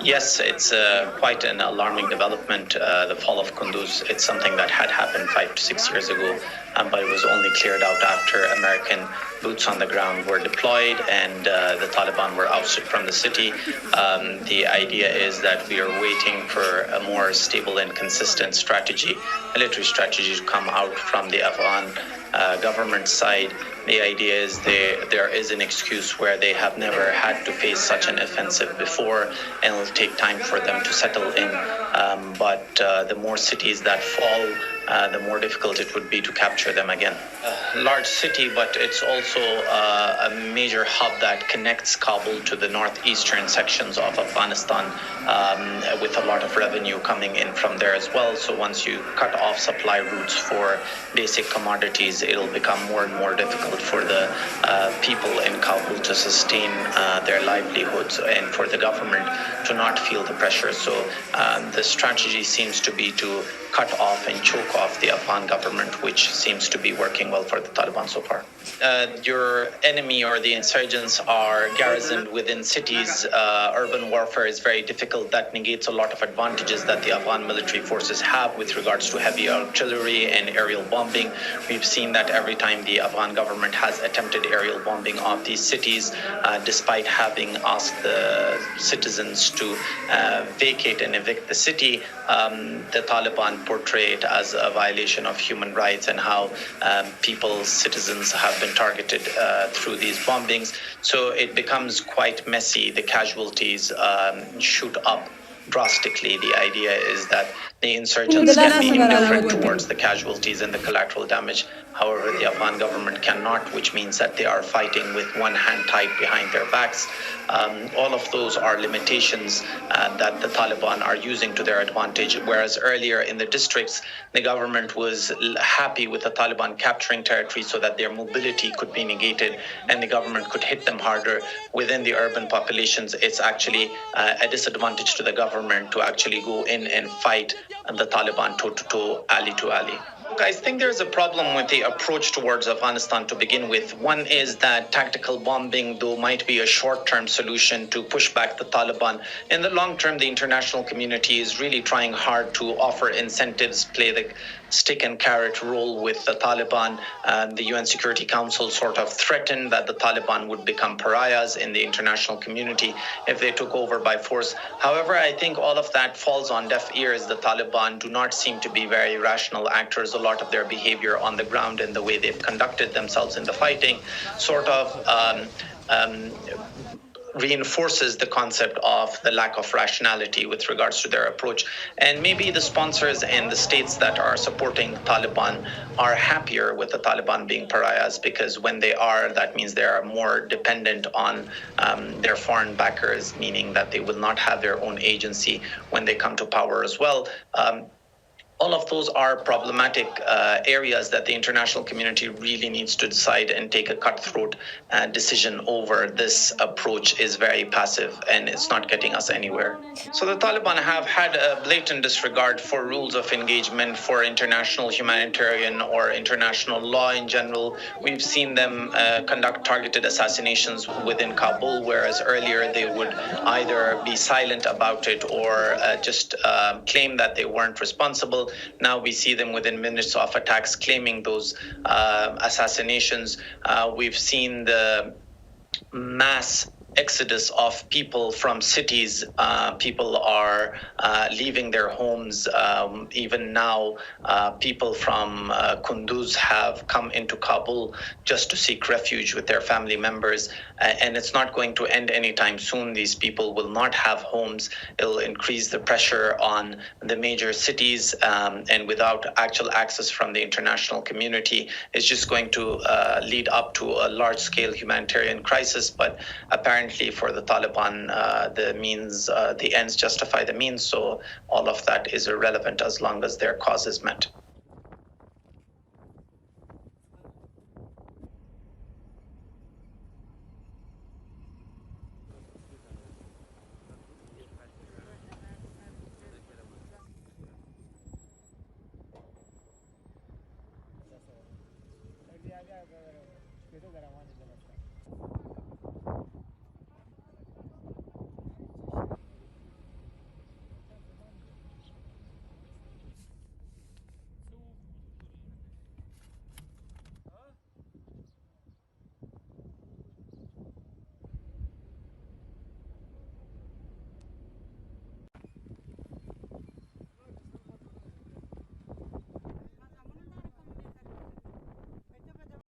Yes, it's quite an alarming development, the fall of Kunduz. It's something that had happened 5 to 6 years ago, but it was only cleared out after American boots on the ground were deployed and the Taliban were ousted from the city. The idea is that we are waiting for a more stable and consistent strategy, military strategy, to come out from the Afghan government side. The idea is there is an excuse where they have never had to face such an offensive before, and it'll take time for them to settle in. But the more cities that fall, the more difficult it would be to capture them again. A large city, but it's also a major hub that connects Kabul to the northeastern sections of Afghanistan, with a lot of revenue coming in from there as well. So once you cut off supply routes for basic commodities, it'll become more and more difficult for the people in Kabul to sustain their livelihoods and for the government to not feel the pressure. So the strategy seems to be to cut off and choke off the Afghan government, which seems to be working well for the Taliban so far. Your enemy or the insurgents are garrisoned within cities. Urban warfare is very difficult. That negates a lot of advantages that the Afghan military forces have with regards to heavy artillery and aerial bombing. We've seen that every time the Afghan government has attempted aerial bombing of these cities, despite having asked the citizens to vacate and evict the city, the Taliban portray it as a violation of human rights and how citizens have been targeted through these bombings. So it becomes quite messy. The casualties shoot up drastically. The idea is that the insurgents can be indifferent towards the casualties and the collateral damage. However, the Afghan government cannot, which means that they are fighting with one hand tied behind their backs. All of those are limitations that the Taliban are using to their advantage, whereas earlier in the districts, the government was happy with the Taliban capturing territory so that their mobility could be negated and the government could hit them harder. Within the urban populations, it's actually a disadvantage to the government to actually go in and fight the Taliban toe-to-toe, alley-to-alley. Look, I think there's a problem with the approach towards Afghanistan to begin with. One is that tactical bombing, though, might be a short-term solution to push back the Taliban. In the long term, the international community is really trying hard to offer incentives, play the stick and carrot role with the Taliban. The UN Security Council sort of threatened that the Taliban would become pariahs in the international community if they took over by force. However, I think all of that falls on deaf ears. The Taliban do not seem to be very rational actors. A lot of their behavior on the ground and the way they've conducted themselves in the fighting sort of reinforces the concept of the lack of rationality with regards to their approach. And maybe the sponsors and the states that are supporting Taliban are happier with the Taliban being pariahs, because when they are, that means they are more dependent on their foreign backers, meaning that they will not have their own agency when they come to power as well. All of those are problematic areas that the international community really needs to decide and take a cutthroat decision over. This approach is very passive and it's not getting us anywhere. So the Taliban have had a blatant disregard for rules of engagement, for international humanitarian or international law in general. We've seen them conduct targeted assassinations within Kabul, whereas earlier they would either be silent about it or just claim that they weren't responsible. Now we see them within minutes of attacks claiming those assassinations. We've seen the mass exodus of people from cities. People are leaving their homes. Even now, people from Kunduz have come into Kabul just to seek refuge with their family members. And it's not going to end anytime soon. These people will not have homes. It'll increase the pressure on the major cities. And without actual access from the international community, it's just going to lead up to a large-scale humanitarian crisis. But apparently for the Taliban, the ends justify the means, so all of that is irrelevant as long as their cause is met.